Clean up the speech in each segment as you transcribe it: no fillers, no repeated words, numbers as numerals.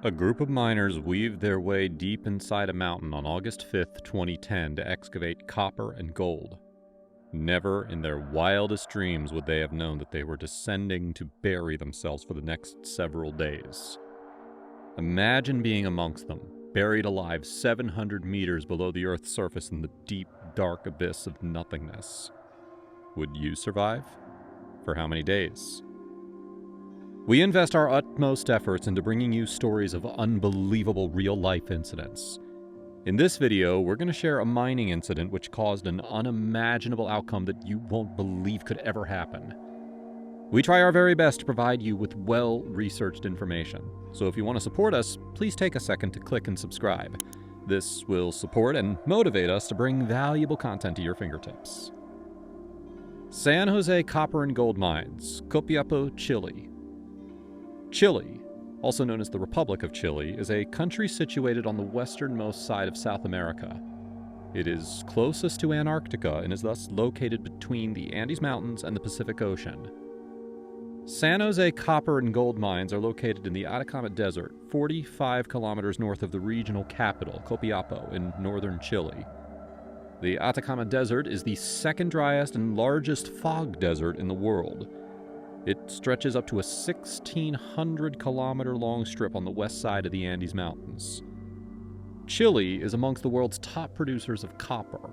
A group of miners weaved their way deep inside a mountain on August 5th, 2010 to excavate copper and gold. Never in their wildest dreams would they have known that they were descending to bury themselves for the next several days. Imagine being amongst them, buried alive 700 meters below the Earth's surface in the deep, dark abyss of nothingness. Would you survive? For how many days? We invest our utmost efforts into bringing you stories of unbelievable real-life incidents. In this video, we're going to share a mining incident which caused an unimaginable outcome that you won't believe could ever happen. We try our very best to provide you with well-researched information, so if you want to support us, please take a second to click and subscribe. This will support and motivate us to bring valuable content to your fingertips. San Jose Copper and Gold Mines, Copiapo, Chile. Chile, also known as the Republic of Chile, is a country situated on the westernmost side of South America. It is closest to Antarctica and is thus located between the Andes Mountains and the Pacific Ocean. San Jose Copper and Gold Mines are located in the Atacama Desert, 45 kilometers north of the regional capital, Copiapo, in northern Chile. The Atacama Desert is the second driest and largest fog desert in the world. It stretches up to a 1,600-kilometer-long strip on the west side of the Andes Mountains. Chile is amongst the world's top producers of copper.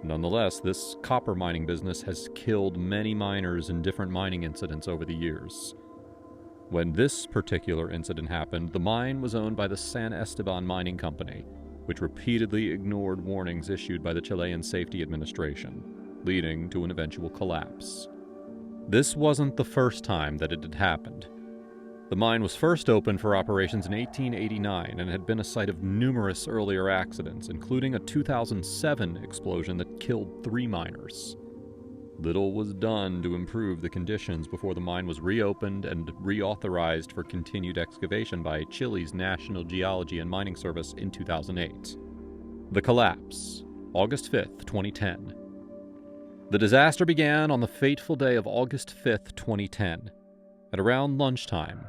Nonetheless, this copper mining business has killed many miners in different mining incidents over the years. When this particular incident happened, the mine was owned by the San Esteban Mining Company, which repeatedly ignored warnings issued by the Chilean Safety Administration, leading to an eventual collapse. This wasn't the first time that it had happened. The mine was first opened for operations in 1889 and had been a site of numerous earlier accidents, including a 2007 explosion that killed 3 miners. Little was done to improve the conditions before the mine was reopened and reauthorized for continued excavation by Chile's National Geology and Mining Service in 2008. The collapse, August 5th, 2010. The disaster began on the fateful day of August 5th, 2010. At around lunchtime,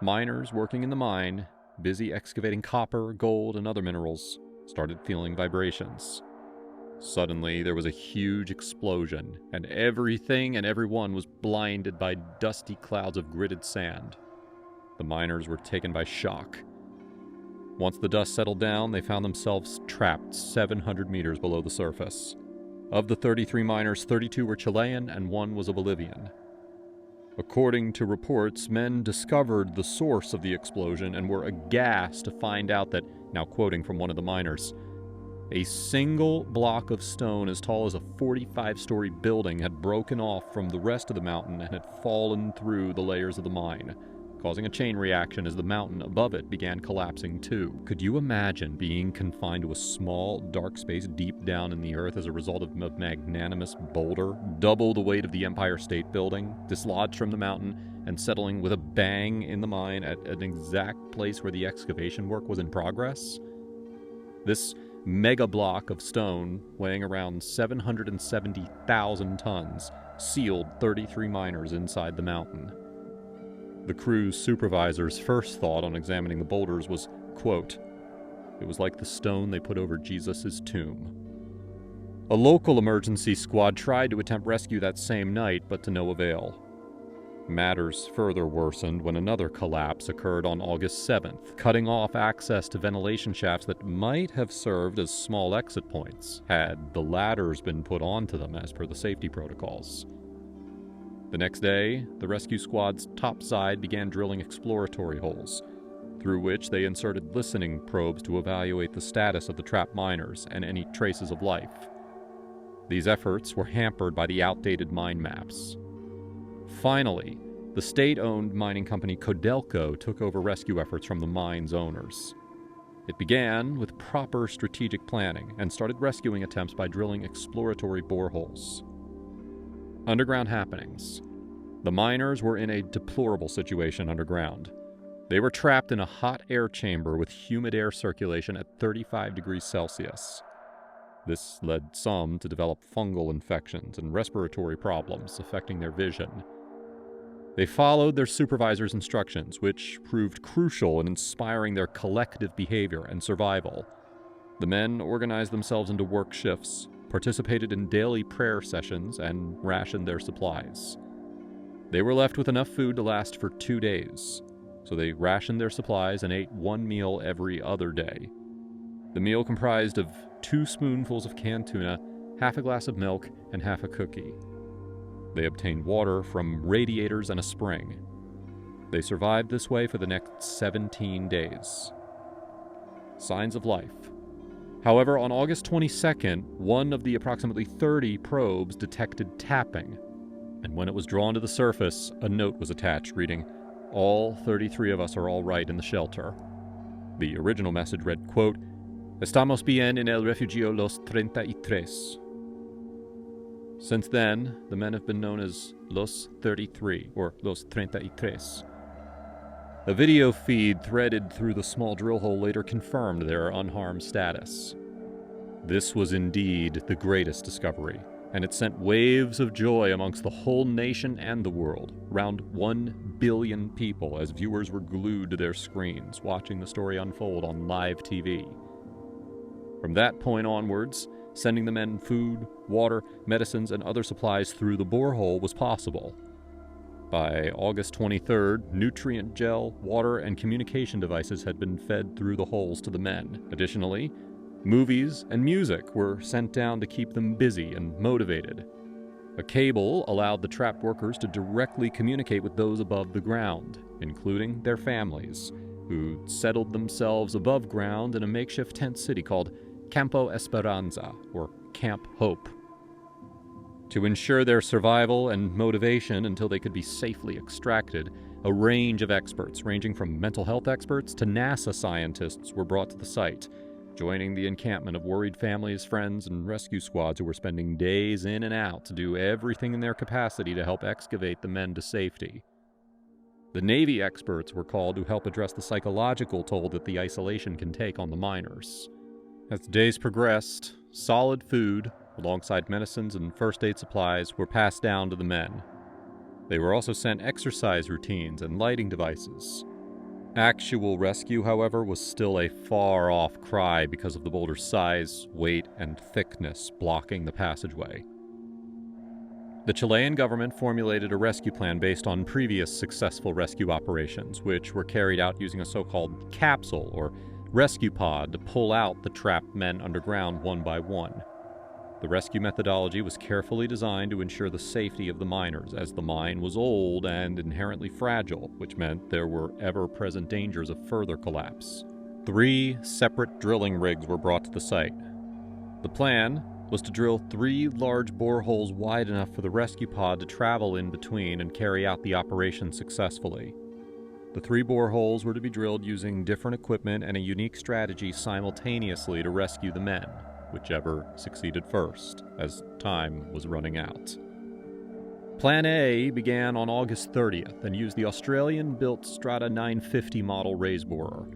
miners working in the mine, busy excavating copper, gold, and other minerals, started feeling vibrations. Suddenly, there was a huge explosion, and everything and everyone was blinded by dusty clouds of gritted sand. The miners were taken by shock. Once the dust settled down, they found themselves trapped 700 meters below the surface. Of the 33 miners, 32 were Chilean and 1 was a Bolivian. According to reports, men discovered the source of the explosion and were aghast to find out that, now quoting from one of the miners, a single block of stone as tall as a 45-story building had broken off from the rest of the mountain and had fallen through the layers of the mine, causing a chain reaction as the mountain above it began collapsing too. Could you imagine being confined to a small, dark space deep down in the earth as a result of a magnanimous boulder, double the weight of the Empire State Building, dislodged from the mountain, and settling with a bang in the mine at an exact place where the excavation work was in progress? This mega block of stone, weighing around 770,000 tons, sealed 33 miners inside the mountain. The crew's supervisor's first thought on examining the boulders was, quote, "It was like the stone they put over Jesus' tomb." A local emergency squad tried to attempt rescue that same night, but to no avail. Matters further worsened when another collapse occurred on August 7th, cutting off access to ventilation shafts that might have served as small exit points, had the ladders been put onto them as per the safety protocols. The next day, the rescue squad's top side began drilling exploratory holes, through which they inserted listening probes to evaluate the status of the trapped miners and any traces of life. These efforts were hampered by the outdated mine maps. Finally, the state-owned mining company Codelco took over rescue efforts from the mine's owners. It began with proper strategic planning and started rescuing attempts by drilling exploratory boreholes. Underground happenings. The miners were in a deplorable situation underground. They were trapped in a hot air chamber with humid air circulation at 35 degrees Celsius. This led some to develop fungal infections and respiratory problems affecting their vision. They followed their supervisor's instructions, which proved crucial in inspiring their collective behavior and survival. The men organized themselves into work shifts, participated in daily prayer sessions, and rationed their supplies. They were left with enough food to last for 2 days, so they rationed their supplies and ate one meal every other day. The meal comprised of 2 spoonfuls of canned tuna, half a glass of milk, and half a cookie. They obtained water from radiators and a spring. They survived this way for the next 17 days. Signs of life. However, on August 22nd, one of the approximately 30 probes detected tapping, and when it was drawn to the surface, a note was attached reading, "All 33 of us are all right in the shelter." The original message read, quote, "Estamos bien en el refugio los 33. Since then, the men have been known as Los 33, or Los 33. A video feed threaded through the small drill hole later confirmed their unharmed status. This was indeed the greatest discovery, and it sent waves of joy amongst the whole nation and the world, around 1 billion people, as viewers were glued to their screens, watching the story unfold on live TV. From that point onwards, sending the men food, water, medicines, and other supplies through the borehole was possible. By August 23rd, nutrient gel, water, and communication devices had been fed through the holes to the men. Additionally, movies and music were sent down to keep them busy and motivated. A cable allowed the trapped workers to directly communicate with those above the ground, including their families, who settled themselves above ground in a makeshift tent city called Campo Esperanza, or Camp Hope. To ensure their survival and motivation until they could be safely extracted, a range of experts, ranging from mental health experts to NASA scientists, were brought to the site, joining the encampment of worried families, friends, and rescue squads who were spending days in and out to do everything in their capacity to help excavate the men to safety. The Navy experts were called to help address the psychological toll that the isolation can take on the miners. As the days progressed, solid food, alongside medicines and first aid supplies, were passed down to the men. They were also sent exercise routines and lighting devices. Actual rescue, however, was still a far-off cry because of the boulder's size, weight, and thickness blocking the passageway. The Chilean government formulated a rescue plan based on previous successful rescue operations, which were carried out using a so-called capsule, or rescue pod, to pull out the trapped men underground one by one. The rescue methodology was carefully designed to ensure the safety of the miners, as the mine was old and inherently fragile, which meant there were ever-present dangers of further collapse. 3 separate drilling rigs were brought to the site. The plan was to drill 3 large boreholes wide enough for the rescue pod to travel in between and carry out the operation successfully. The 3 boreholes were to be drilled using different equipment and a unique strategy simultaneously to rescue the men, whichever succeeded first, as time was running out. Plan A began on August 30th and used the Australian-built Strata 950 model raise borer.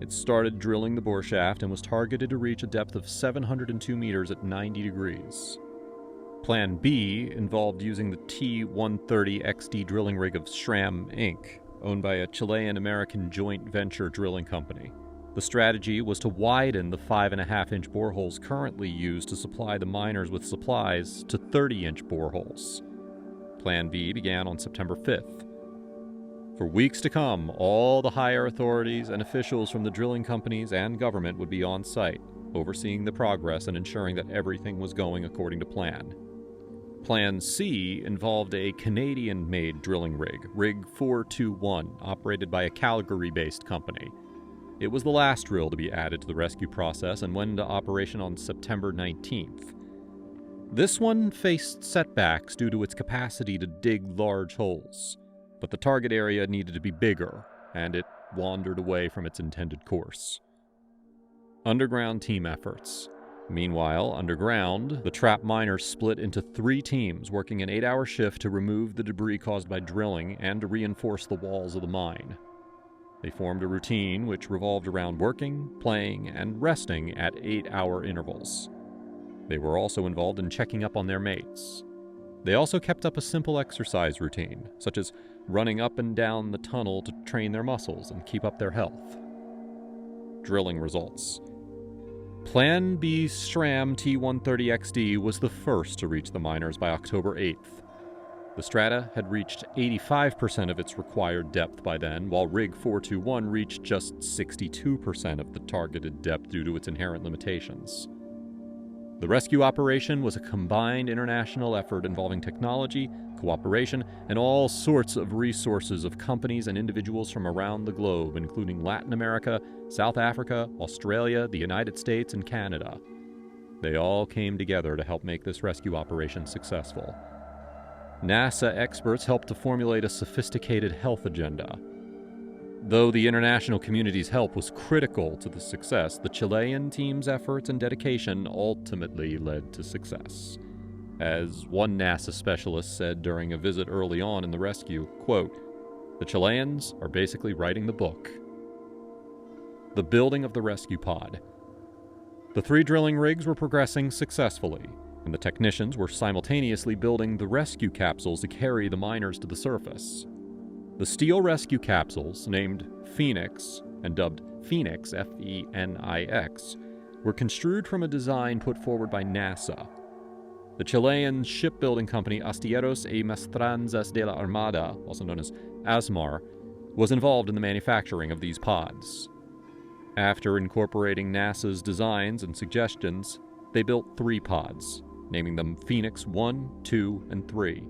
It started drilling the bore shaft and was targeted to reach a depth of 702 meters at 90 degrees. Plan B involved using the T-130 XD drilling rig of SRAM Inc., owned by a Chilean-American joint venture drilling company. The strategy was to widen the 5.5-inch boreholes currently used to supply the miners with supplies to 30-inch boreholes. Plan B began on September 5th. For weeks to come, all the higher authorities and officials from the drilling companies and government would be on site, overseeing the progress and ensuring that everything was going according to plan. Plan C involved a Canadian-made drilling rig, Rig 421, operated by a Calgary-based company. It was the last drill to be added to the rescue process and went into operation on September 19th. This one faced setbacks due to its capacity to dig large holes, but the target area needed to be bigger, and it wandered away from its intended course. Underground team efforts. Meanwhile, underground, the trapped miners split into 3 teams, working an 8-hour shift to remove the debris caused by drilling and to reinforce the walls of the mine. They formed a routine which revolved around working, playing, and resting at 8-hour intervals. They were also involved in checking up on their mates. They also kept up a simple exercise routine, such as running up and down the tunnel to train their muscles and keep up their health. Drilling results. Plan B SRAM T130XD was the first to reach the miners by October 8th. The strata had reached 85% of its required depth by then, while Rig 421 reached just 62% of the targeted depth due to its inherent limitations. The rescue operation was a combined international effort involving technology, cooperation, and all sorts of resources of companies and individuals from around the globe, including Latin America, South Africa, Australia, the United States, and Canada. They all came together to help make this rescue operation successful. NASA experts helped to formulate a sophisticated health agenda. Though the international community's help was critical to the success, the Chilean team's efforts and dedication ultimately led to success. As one NASA specialist said during a visit early on in the rescue, quote, "The Chileans are basically writing the book." The building of the rescue pod. The 3 drilling rigs were progressing successfully, and the technicians were simultaneously building the rescue capsules to carry the miners to the surface. The steel rescue capsules, named Phoenix and dubbed Phoenix, F-E-N-I-X, were construed from a design put forward by NASA. The Chilean shipbuilding company Astilleros y Maestranzas de la Armada, also known as ASMAR, was involved in the manufacturing of these pods. After incorporating NASA's designs and suggestions, they built 3 pods, naming them Phoenix 1, 2, and 3.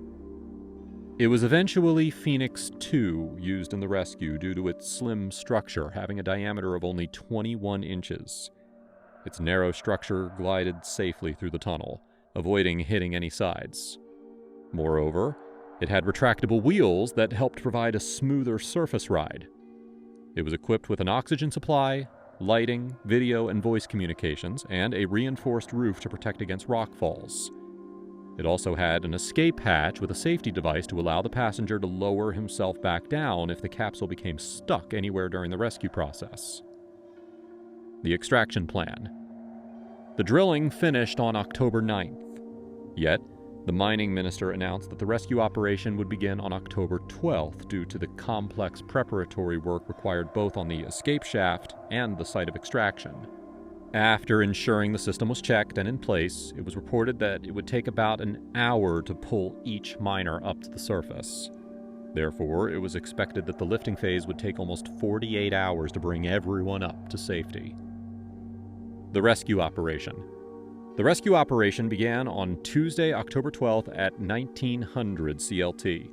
It was eventually Phoenix 2 used in the rescue due to its slim structure, having a diameter of only 21 inches. Its narrow structure glided safely through the tunnel, avoiding hitting any sides. Moreover, it had retractable wheels that helped provide a smoother surface ride. It was equipped with an oxygen supply, lighting, video and voice communications, and a reinforced roof to protect against rock falls. It also had an escape hatch with a safety device to allow the passenger to lower himself back down if the capsule became stuck anywhere during the rescue process. The extraction plan. The drilling finished on October 9th. Yet, the mining minister announced that the rescue operation would begin on October 12th due to the complex preparatory work required both on the escape shaft and the site of extraction. After ensuring the system was checked and in place, it was reported that it would take about an hour to pull each miner up to the surface. Therefore, it was expected that the lifting phase would take almost 48 hours to bring everyone up to safety. The rescue operation. The rescue operation began on Tuesday, October 12th at 1900 CLT.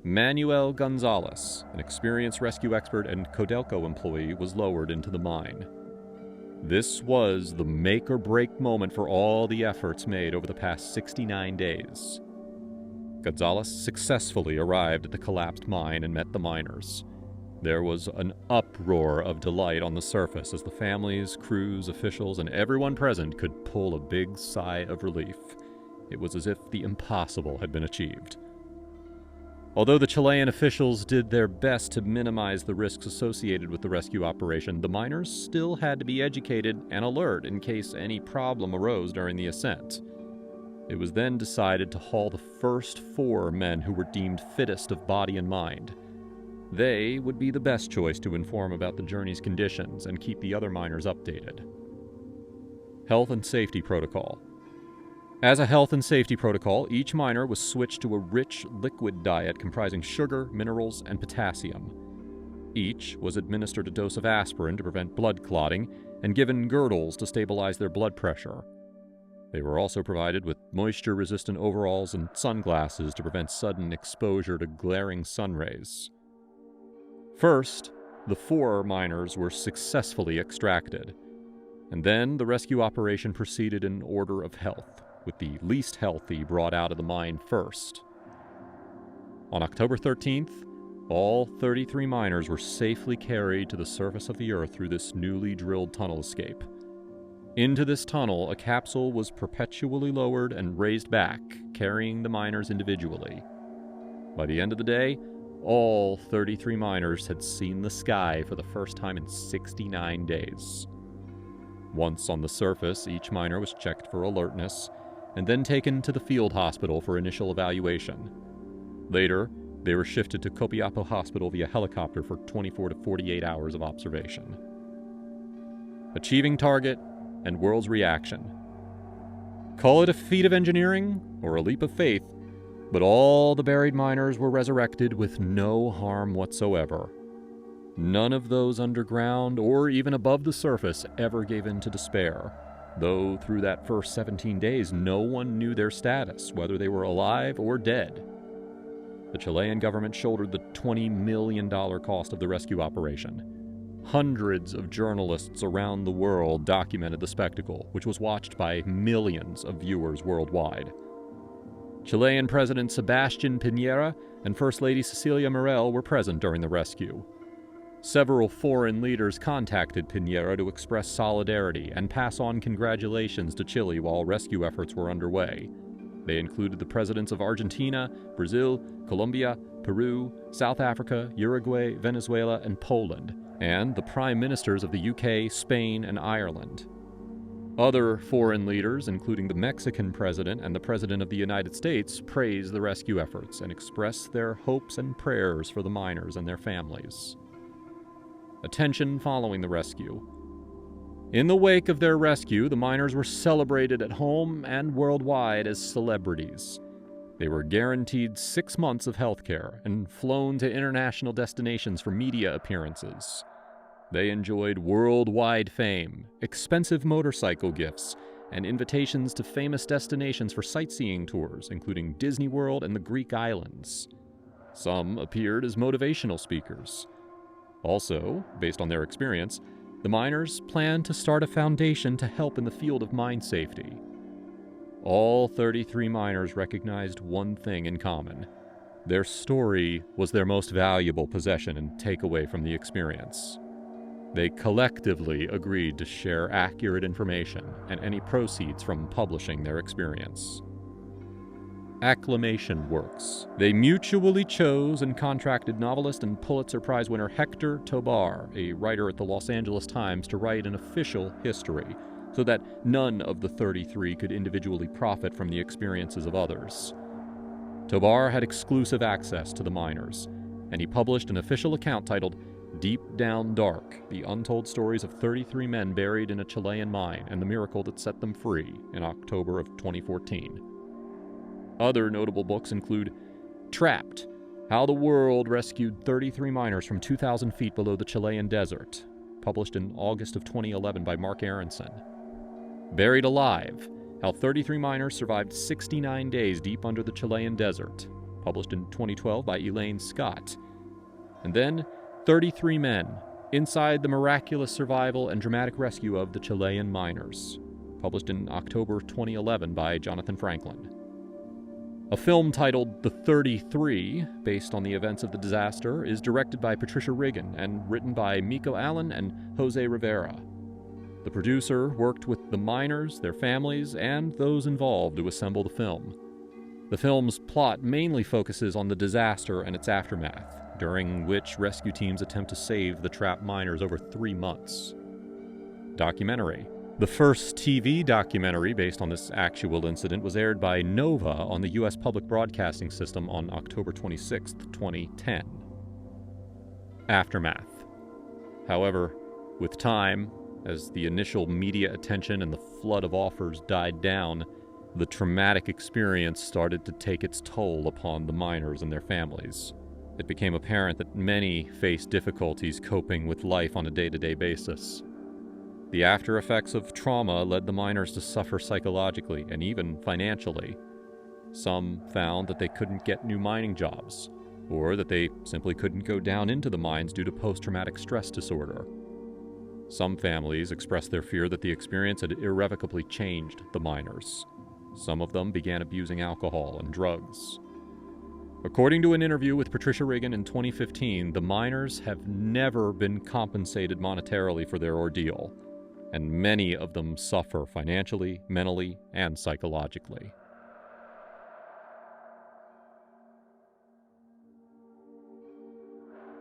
Manuel Gonzalez, an experienced rescue expert and Codelco employee, was lowered into the mine. This was the make-or-break moment for all the efforts made over the past 69 days. Gonzalez successfully arrived at the collapsed mine and met the miners. There was an uproar of delight on the surface as the families, crews, officials, and everyone present could pull a big sigh of relief. It was as if the impossible had been achieved. Although the Chilean officials did their best to minimize the risks associated with the rescue operation, the miners still had to be educated and alert in case any problem arose during the ascent. It was then decided to haul the first 4 men who were deemed fittest of body and mind. They would be the best choice to inform about the journey's conditions and keep the other miners updated. Health and Safety Protocol. As a health and safety protocol, each miner was switched to a rich liquid diet comprising sugar, minerals, and potassium. Each was administered a dose of aspirin to prevent blood clotting and given girdles to stabilize their blood pressure. They were also provided with moisture-resistant overalls and sunglasses to prevent sudden exposure to glaring sun rays. First, the 4 miners were successfully extracted, and then the rescue operation proceeded in order of health, with the least healthy brought out of the mine first. On October 13th, all 33 miners were safely carried to the surface of the Earth through this newly drilled tunnel escape. Into this tunnel, a capsule was perpetually lowered and raised back, carrying the miners individually. By the end of the day, all 33 miners had seen the sky for the first time in 69 days. Once on the surface, each miner was checked for alertness and then taken to the field hospital for initial evaluation. Later, They were shifted to Copiapo Hospital via helicopter for 24 to 48 hours of observation. Achieving target and world's reaction. Call it a feat of engineering or a leap of faith, but all the buried miners were resurrected with no harm whatsoever. None of those underground or even above the surface ever gave in to despair, though through that first 17 days no one knew their status, whether they were alive or dead. The Chilean government shouldered the $20 million cost of the rescue operation. Hundreds of journalists around the world documented the spectacle, which was watched by millions of viewers worldwide. Chilean President Sebastián Piñera and First Lady Cecilia Morel were present during the rescue. Several foreign leaders contacted Piñera to express solidarity and pass on congratulations to Chile while rescue efforts were underway. They included the presidents of Argentina, Brazil, Colombia, Peru, South Africa, Uruguay, Venezuela, and Poland, and the prime ministers of the UK, Spain, and Ireland. Other foreign leaders, including the Mexican president and the president of the United States, praised the rescue efforts and expressed their hopes and prayers for the miners and their families. Attention following the rescue. In the wake of their rescue, the miners were celebrated at home and worldwide as celebrities. They were guaranteed 6 months of health care and flown to international destinations for media appearances. They enjoyed worldwide fame, expensive motorcycle gifts, and invitations to famous destinations for sightseeing tours, including Disney World and the Greek islands. Some appeared as motivational speakers. Also, based on their experience, the miners planned to start a foundation to help in the field of mine safety. All 33 miners recognized one thing in common. Their story was their most valuable possession and takeaway from the experience. They collectively agreed to share accurate information and any proceeds from publishing their experience. Acclamation works. They mutually chose and contracted novelist and Pulitzer Prize winner Hector Tobar, a writer at the Los Angeles Times, to write an official history, so that none of the 33 could individually profit from the experiences of others. Tobar had exclusive access to the miners, and he published an official account titled Deep Down Dark, the untold stories of 33 men buried in a Chilean mine and the miracle that set them free in October of 2014. Other notable books include Trapped, How the World Rescued 33 Miners from 2,000 Feet Below the Chilean Desert, published in August of 2011 by Mark Aronson. Buried Alive, How 33 Miners Survived 69 Days Deep Under the Chilean Desert, published in 2012 by Elaine Scott. And then 33 Men, Inside the Miraculous Survival and Dramatic Rescue of the Chilean Miners, published in October 2011 by Jonathan Franklin. A film titled The 33, based on the events of the disaster, is directed by Patricia Riggin and written by Miko Allen and Jose Rivera. The producer worked with the miners, their families, and those involved to assemble the film. The film's plot mainly focuses on the disaster and its aftermath, during which rescue teams attempt to save the trapped miners over 3 months. Documentary. The first TV documentary based on this actual incident was aired by Nova on the U.S. Public Broadcasting System on October 26, 2010. Aftermath. However, with time, as the initial media attention and the flood of offers died down, the traumatic experience started to take its toll upon the miners and their families. It became apparent that many faced difficulties coping with life on a day-to-day basis. The after effects of trauma led the miners to suffer psychologically and even financially. Some found that they couldn't get new mining jobs, or that they simply couldn't go down into the mines due to post-traumatic stress disorder. Some families expressed their fear that the experience had irrevocably changed the miners. Some of them began abusing alcohol and drugs. According to an interview with Patricia Riggin in 2015, the miners have never been compensated monetarily for their ordeal, and many of them suffer financially, mentally, and psychologically.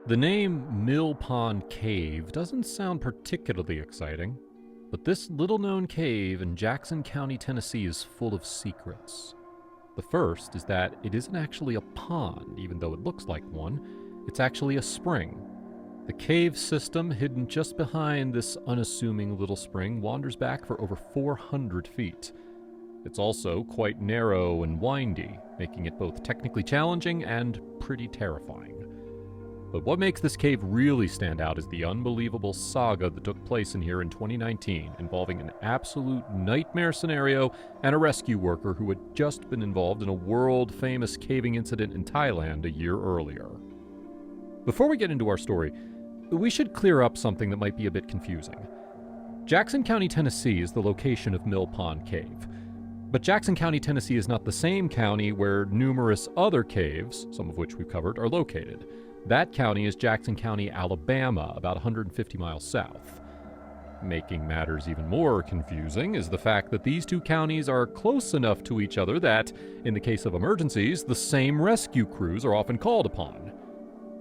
The name Mill Pond Cave doesn't sound particularly exciting, but this little-known cave in Jackson County, Tennessee is full of secrets. The first is that it isn't actually a pond, even though it looks like one. It's actually a spring. The cave system, hidden just behind this unassuming little spring, wanders back for over 400 feet. It's also quite narrow and windy, making it both technically challenging and pretty terrifying. But what makes this cave really stand out is the unbelievable saga that took place in here in 2019, involving an absolute nightmare scenario and a rescue worker who had just been involved in a world-famous caving incident in Thailand a year earlier. Before we get into our story, we should clear up something that might be a bit confusing. Jackson County, Tennessee is the location of Mill Pond Cave. But Jackson County, Tennessee is not the same county where numerous other caves, some of which we've covered, are located. That county is Jackson County, Alabama, about 150 miles south. Making matters even more confusing is the fact that these two counties are close enough to each other that, in the case of emergencies, the same rescue crews are often called upon.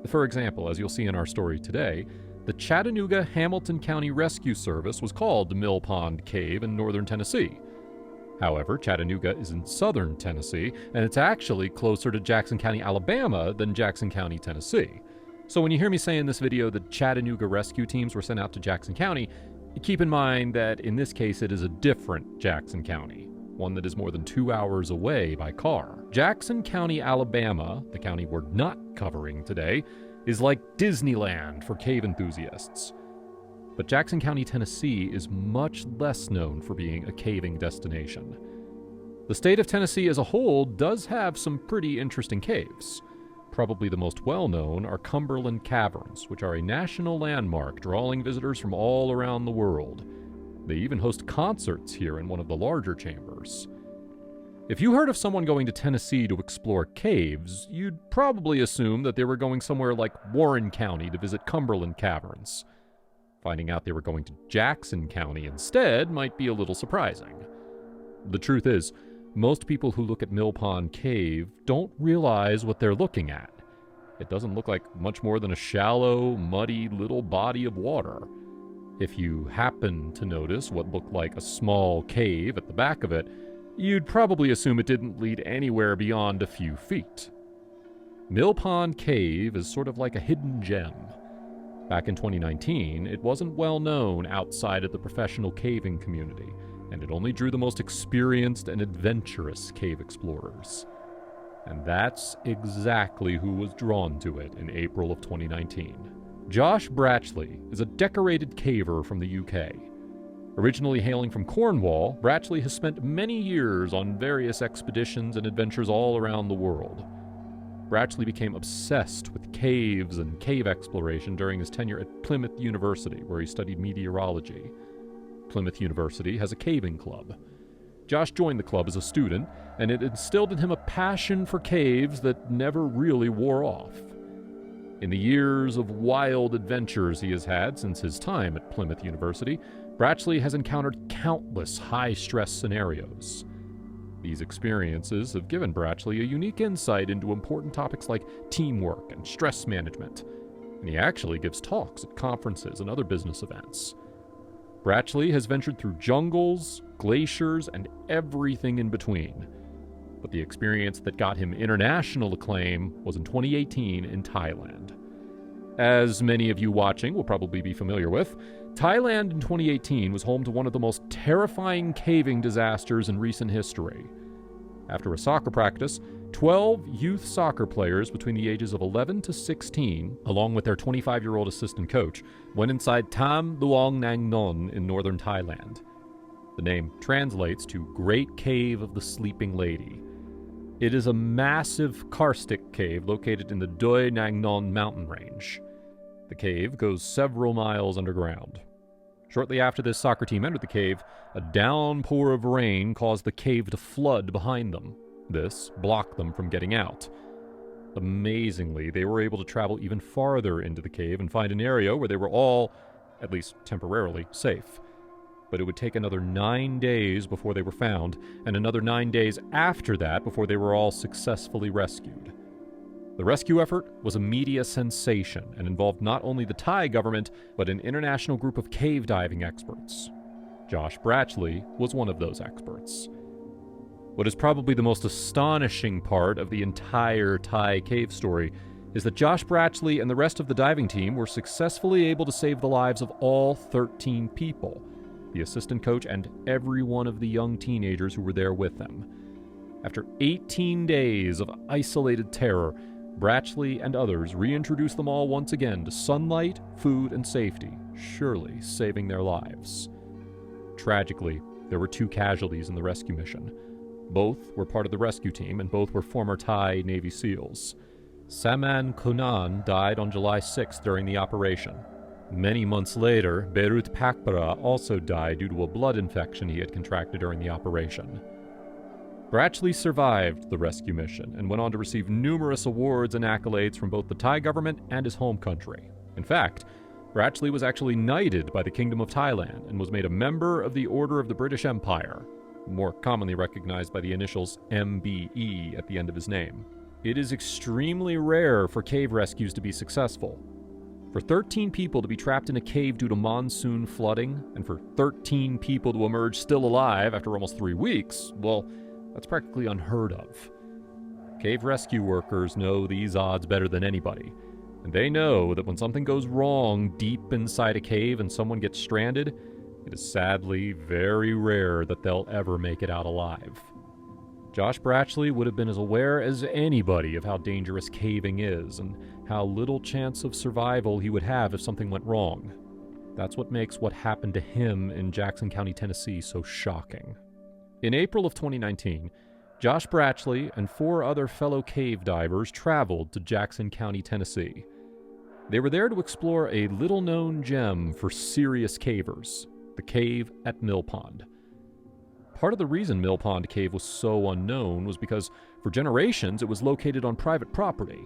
For example, as you'll see in our story today, the Chattanooga-Hamilton County Rescue Service was called Mill Pond Cave in northern Tennessee. However, Chattanooga is in southern Tennessee, and it's actually closer to Jackson County, Alabama than Jackson County, Tennessee. So when you hear me say in this video that Chattanooga rescue teams were sent out to Jackson County, keep in mind that in this case it is a different Jackson County, one that is more than 2 hours away by car. Jackson County, Alabama, the county we're not covering today, is like Disneyland for cave enthusiasts. But Jackson County, Tennessee is much less known for being a caving destination. The state of Tennessee as a whole does have some pretty interesting caves. Probably the most well-known are Cumberland Caverns, which are a national landmark drawing visitors from all around the world. They even host concerts here in one of the larger chambers. If you heard of someone going to Tennessee to explore caves, you'd probably assume that they were going somewhere like Warren County to visit Cumberland Caverns. Finding out they were going to Jackson County instead might be a little surprising. The truth is, most people who look at Mill Pond Cave don't realize what they're looking at. It doesn't look like much more than a shallow, muddy little body of water. If you happen to notice what looked like a small cave at the back of it, you'd probably assume it didn't lead anywhere beyond a few feet. Mill Pond Cave is sort of like a hidden gem. Back in 2019, it wasn't well known outside of the professional caving community, and it only drew the most experienced and adventurous cave explorers. And that's exactly who was drawn to it in April of 2019. Josh Brachley is a decorated caver from the UK. Originally hailing from Cornwall, Brachley has spent many years on various expeditions and adventures all around the world. Brachley became obsessed with caves and cave exploration during his tenure at Plymouth University, where he studied meteorology. Plymouth University has a caving club. Josh joined the club as a student, and it instilled in him a passion for caves that never really wore off. In the years of wild adventures he has had since his time at Plymouth University, Brachley has encountered countless high-stress scenarios. These experiences have given Brachley a unique insight into important topics like teamwork and stress management, and he actually gives talks at conferences and other business events. Brachley has ventured through jungles, glaciers, and everything in between. But the experience that got him international acclaim was in 2018 in Thailand. As many of you watching will probably be familiar with, Thailand in 2018 was home to one of the most terrifying caving disasters in recent history. After a soccer practice, 12 youth soccer players between the ages of 11 to 16, along with their 25-year-old assistant coach, went inside Tham Luang Nang Non in northern Thailand. The name translates to Great Cave of the Sleeping Lady. It is a massive karstic cave located in the Doi Nang Non mountain range. The cave goes several miles underground. Shortly after this soccer team entered the cave, a downpour of rain caused the cave to flood behind them. This blocked them from getting out. Amazingly, they were able to travel even farther into the cave and find an area where they were all, at least temporarily, safe. But it would take another 9 days before they were found, and another 9 days after that before they were all successfully rescued. The rescue effort was a media sensation and involved not only the Thai government, but an international group of cave diving experts. Josh Brachley was one of those experts. What is probably the most astonishing part of the entire Thai cave story is that Josh Bratchley and the rest of the diving team were successfully able to save the lives of all 13 people, the assistant coach and every one of the young teenagers who were there with them. After 18 days of isolated terror, Bratchley and others reintroduced them all once again to sunlight, food, and safety, surely saving their lives. Tragically, there were 2 casualties in the rescue mission. Both were part of the rescue team, and both were former Thai Navy SEALs. Saman Kunan died on July 6th during the operation. Many months later, Berut Pakpara also died due to a blood infection he had contracted during the operation. Bratchley survived the rescue mission and went on to receive numerous awards and accolades from both the Thai government and his home country. In fact, Bratchley was actually knighted by the Kingdom of Thailand and was made a member of the Order of the British Empire, more commonly recognized by the initials MBE at the end of his name. It is extremely rare for cave rescues to be successful. For 13 people to be trapped in a cave due to monsoon flooding, and for 13 people to emerge still alive after almost 3 weeks, well, that's practically unheard of. Cave rescue workers know these odds better than anybody, and they know that when something goes wrong deep inside a cave and someone gets stranded, it is sadly very rare that they'll ever make it out alive. Josh Bratchley would have been as aware as anybody of how dangerous caving is and how little chance of survival he would have if something went wrong. That's what makes what happened to him in Jackson County, Tennessee so shocking. In April of 2019, Josh Bratchley and 4 other fellow cave divers traveled to Jackson County, Tennessee. They were there to explore a little-known gem for serious cavers, the cave at Mill Pond. Part of the reason Mill Pond Cave was so unknown was because, for generations, it was located on private property.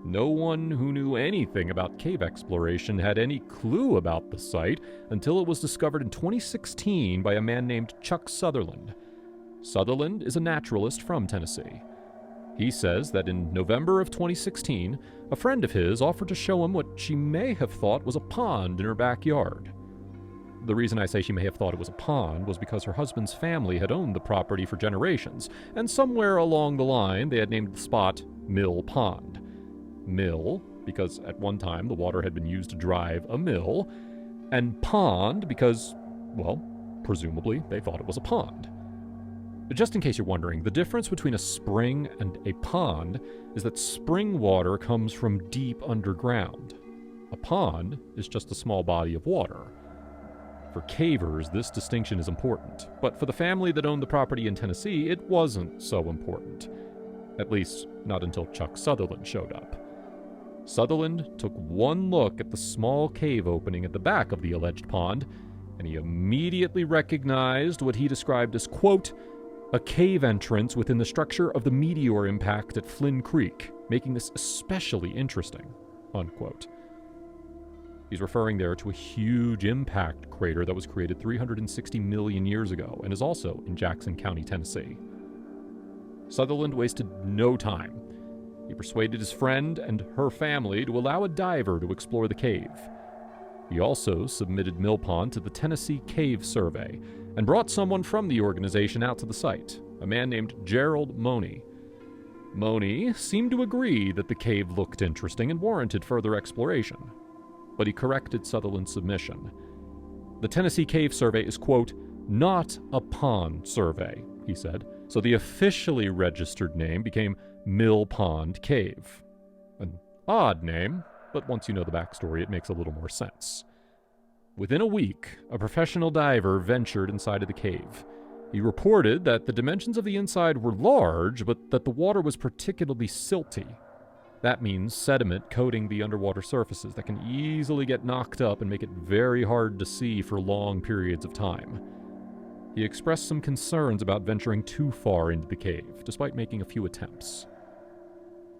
No one who knew anything about cave exploration had any clue about the site until it was discovered in 2016 by a man named Chuck Sutherland. Sutherland is a naturalist from Tennessee. He says that in November of 2016, a friend of his offered to show him what she may have thought was a pond in her backyard. The reason I say she may have thought it was a pond was because her husband's family had owned the property for generations, and somewhere along the line they had named the spot Mill Pond. Mill, because at one time the water had been used to drive a mill, and pond because, well, presumably they thought it was a pond. Just in case you're wondering, the difference between a spring and a pond is that spring water comes from deep underground. A pond is just a small body of water. For cavers, this distinction is important, but for the family that owned the property in Tennessee, it wasn't so important. At least, not until Chuck Sutherland showed up. Sutherland took one look at the small cave opening at the back of the alleged pond, and he immediately recognized what he described as, quote, a cave entrance within the structure of the meteor impact at Flynn Creek, making this especially interesting, unquote. He's referring there to a huge impact crater that was created 360 million years ago and is also in Jackson County, Tennessee. Sutherland wasted no time. He persuaded his friend and her family to allow a diver to explore the cave. He also submitted Mill Pond to the Tennessee Cave Survey and brought someone from the organization out to the site, a man named Gerald Money. Money seemed to agree that the cave looked interesting and warranted further exploration, but he corrected Sutherland's submission. The Tennessee Cave Survey is, quote, not a pond survey, he said, so the officially registered name became Mill Pond Cave. An odd name, but once you know the backstory, it makes a little more sense. Within a week, a professional diver ventured inside of the cave. He reported that the dimensions of the inside were large, but that the water was particularly silty. That means sediment coating the underwater surfaces that can easily get knocked up and make it very hard to see for long periods of time. He expressed some concerns about venturing too far into the cave, despite making a few attempts.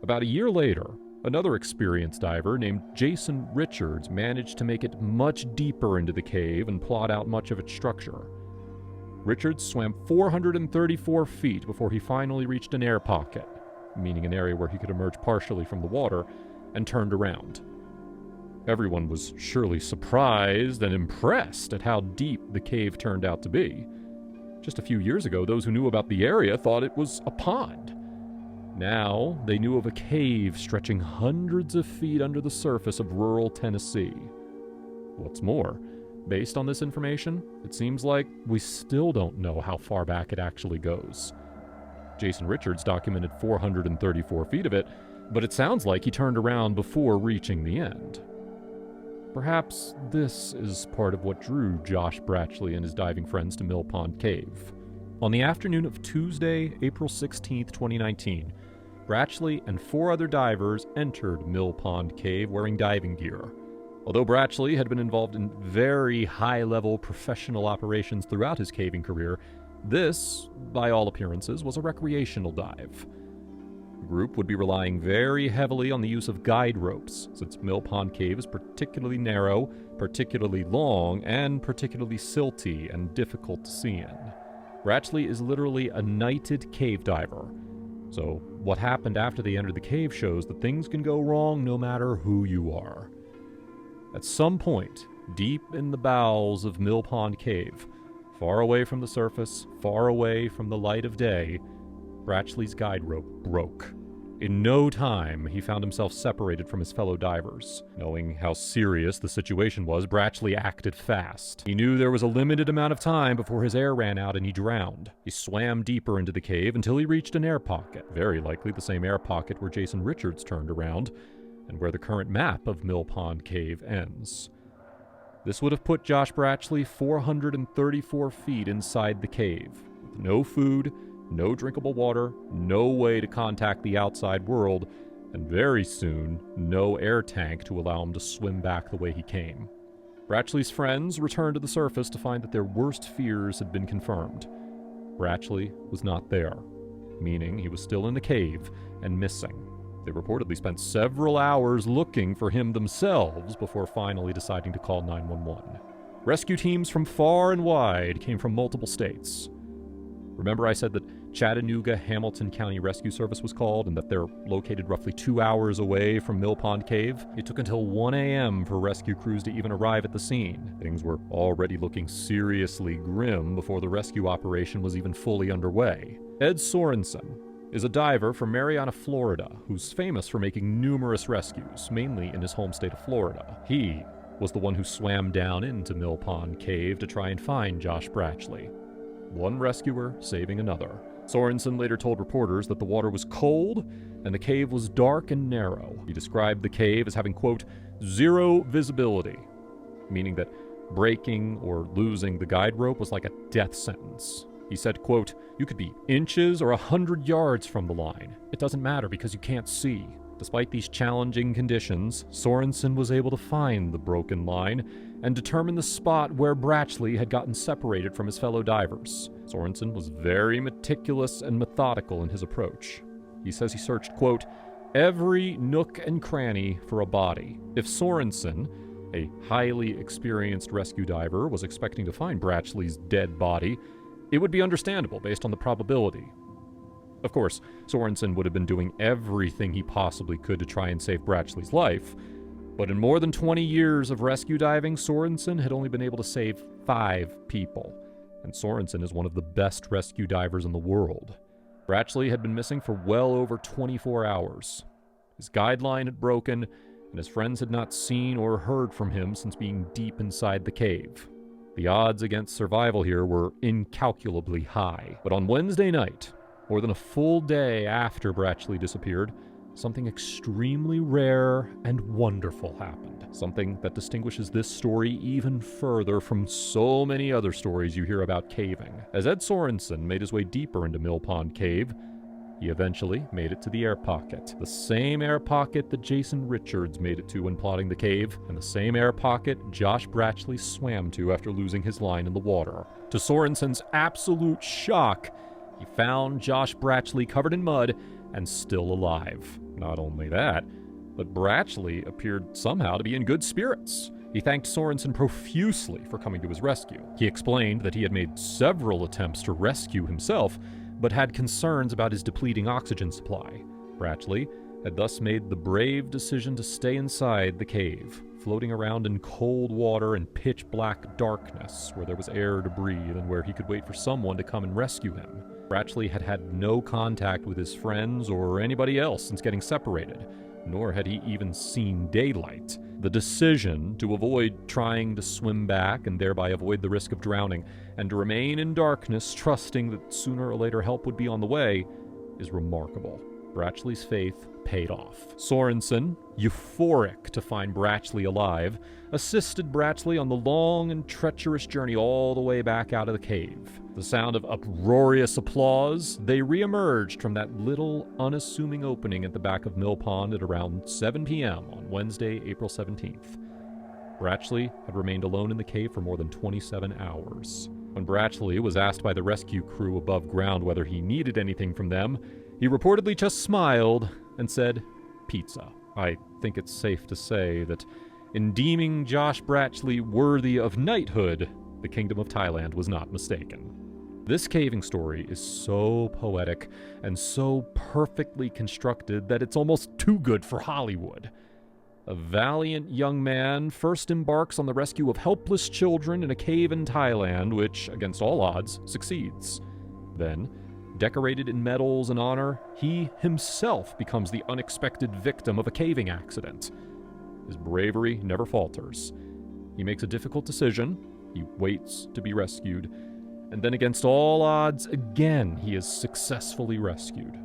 About a year later, another experienced diver named Jason Richards managed to make it much deeper into the cave and plot out much of its structure. Richards swam 434 feet before he finally reached an air pocket, meaning an area where he could emerge partially from the water, and turned around. Everyone was surely surprised and impressed at how deep the cave turned out to be. Just a few years ago, those who knew about the area thought it was a pond. Now, they knew of a cave stretching hundreds of feet under the surface of rural Tennessee. What's more, based on this information, it seems like we still don't know how far back it actually goes. Jason Richards documented 434 feet of it, but it sounds like he turned around before reaching the end. Perhaps this is part of what drew Josh Brachley and his diving friends to Mill Pond Cave. On the afternoon of Tuesday, April 16, 2019, Brachley and 4 other divers entered Mill Pond Cave wearing diving gear. Although Brachley had been involved in very high-level professional operations throughout his caving career, this, by all appearances, was a recreational dive. The group would be relying very heavily on the use of guide ropes, since Mill Pond Cave is particularly narrow, particularly long, and particularly silty and difficult to see in. Brachley is literally a knighted cave diver, so what happened after they entered the cave shows that things can go wrong no matter who you are. At some point, deep in the bowels of Mill Pond Cave, far away from the surface, far away from the light of day, Brachley's guide rope broke. In no time, he found himself separated from his fellow divers. Knowing how serious the situation was, Brachley acted fast. He knew there was a limited amount of time before his air ran out and he drowned. He swam deeper into the cave until he reached an air pocket, very likely the same air pocket where Jason Richards turned around, and where the current map of Mill Pond Cave ends. This would have put Josh Brachley 434 feet inside the cave, with no food, no drinkable water, no way to contact the outside world, and very soon, no air tank to allow him to swim back the way he came. Brachley's friends returned to the surface to find that their worst fears had been confirmed. Brachley was not there, meaning he was still in the cave and missing. They reportedly spent several hours looking for him themselves before finally deciding to call 911. Rescue teams from far and wide came from multiple states. Remember I said that Chattanooga-Hamilton County Rescue Service was called and that they're located roughly 2 hours away from Mill Pond Cave? It took until 1 a.m. for rescue crews to even arrive at the scene. Things were already looking seriously grim before the rescue operation was even fully underway. Ed Sorensen is a diver from Marianna, Florida, who's famous for making numerous rescues, mainly in his home state of Florida. He was the one who swam down into Mill Pond Cave to try and find Josh Brachley. One rescuer saving another. Sorensen later told reporters that the water was cold and the cave was dark and narrow. He described the cave as having, quote, zero visibility, meaning that breaking or losing the guide rope was like a death sentence. He said, quote, you could be inches or 100 yards from the line. It doesn't matter because you can't see. Despite these challenging conditions, Sorensen was able to find the broken line and determine the spot where Brachley had gotten separated from his fellow divers. Sorensen was very meticulous and methodical in his approach. He says he searched, quote, every nook and cranny for a body. If Sorensen, a highly experienced rescue diver, was expecting to find Brachley's dead body, it would be understandable based on the probability. Of course, Sorensen would have been doing everything he possibly could to try and save Brachley's life, but in more than 20 years of rescue diving, Sorensen had only been able to save 5 people, and Sorensen is one of the best rescue divers in the world. Brachley had been missing for well over 24 hours. His guideline had broken, and his friends had not seen or heard from him since being deep inside the cave. The odds against survival here were incalculably high, but on Wednesday night, more than a full day after Brachley disappeared, something extremely rare and wonderful happened. Something that distinguishes this story even further from so many other stories you hear about caving. As Ed Sorensen made his way deeper into Mill Pond Cave, he eventually made it to the air pocket. The same air pocket that Jason Richards made it to when plotting the cave, and the same air pocket Josh Brachley swam to after losing his line in the water. To Sorensen's absolute shock, he found Josh Brachley covered in mud and still alive. Not only that, but Brachley appeared somehow to be in good spirits. He thanked Sorensen profusely for coming to his rescue. He explained that he had made several attempts to rescue himself, but had concerns about his depleting oxygen supply. Brachley had thus made the brave decision to stay inside the cave, floating around in cold water and pitch-black darkness where there was air to breathe and where he could wait for someone to come and rescue him. Brachley had had no contact with his friends or anybody else since getting separated, nor had he even seen daylight. The decision to avoid trying to swim back and thereby avoid the risk of drowning, and to remain in darkness, trusting that sooner or later help would be on the way, is remarkable. Brachley's faith paid off. Sorensen, euphoric to find Brachley alive, assisted Brachley on the long and treacherous journey all the way back out of the cave. The sound of uproarious applause, they reemerged from that little, unassuming opening at the back of Mill Pond at around 7 p.m. on Wednesday, April 17th. Brachley had remained alone in the cave for more than 27 hours. When Brachley was asked by the rescue crew above ground whether he needed anything from them, he reportedly just smiled and said, "Pizza." I think it's safe to say that in deeming Josh Brachley worthy of knighthood, the Kingdom of Thailand was not mistaken. This caving story is so poetic and so perfectly constructed that it's almost too good for Hollywood. A valiant young man first embarks on the rescue of helpless children in a cave in Thailand, which, against all odds, succeeds. Then, decorated in medals and honor, he himself becomes the unexpected victim of a caving accident. His bravery never falters. He makes a difficult decision, he waits to be rescued, and then against all odds, again, he is successfully rescued.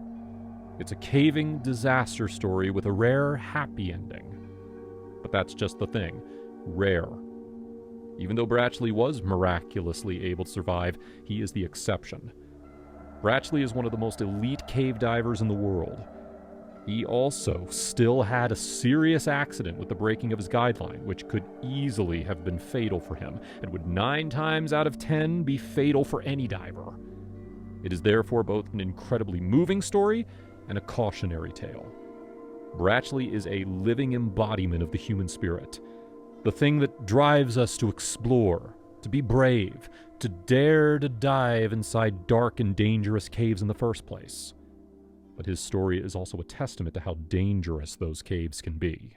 It's a caving disaster story with a rare happy ending. But that's just the thing, rare. Even though Brachley was miraculously able to survive, he is the exception. Brachley is one of the most elite cave divers in the world. He also still had a serious accident with the breaking of his guideline, which could easily have been fatal for him, and would 9 times out of 10 be fatal for any diver. It is therefore both an incredibly moving story and a cautionary tale. Brachley is a living embodiment of the human spirit, the thing that drives us to explore, to be brave, to dare to dive inside dark and dangerous caves in the first place. But his story is also a testament to how dangerous those caves can be.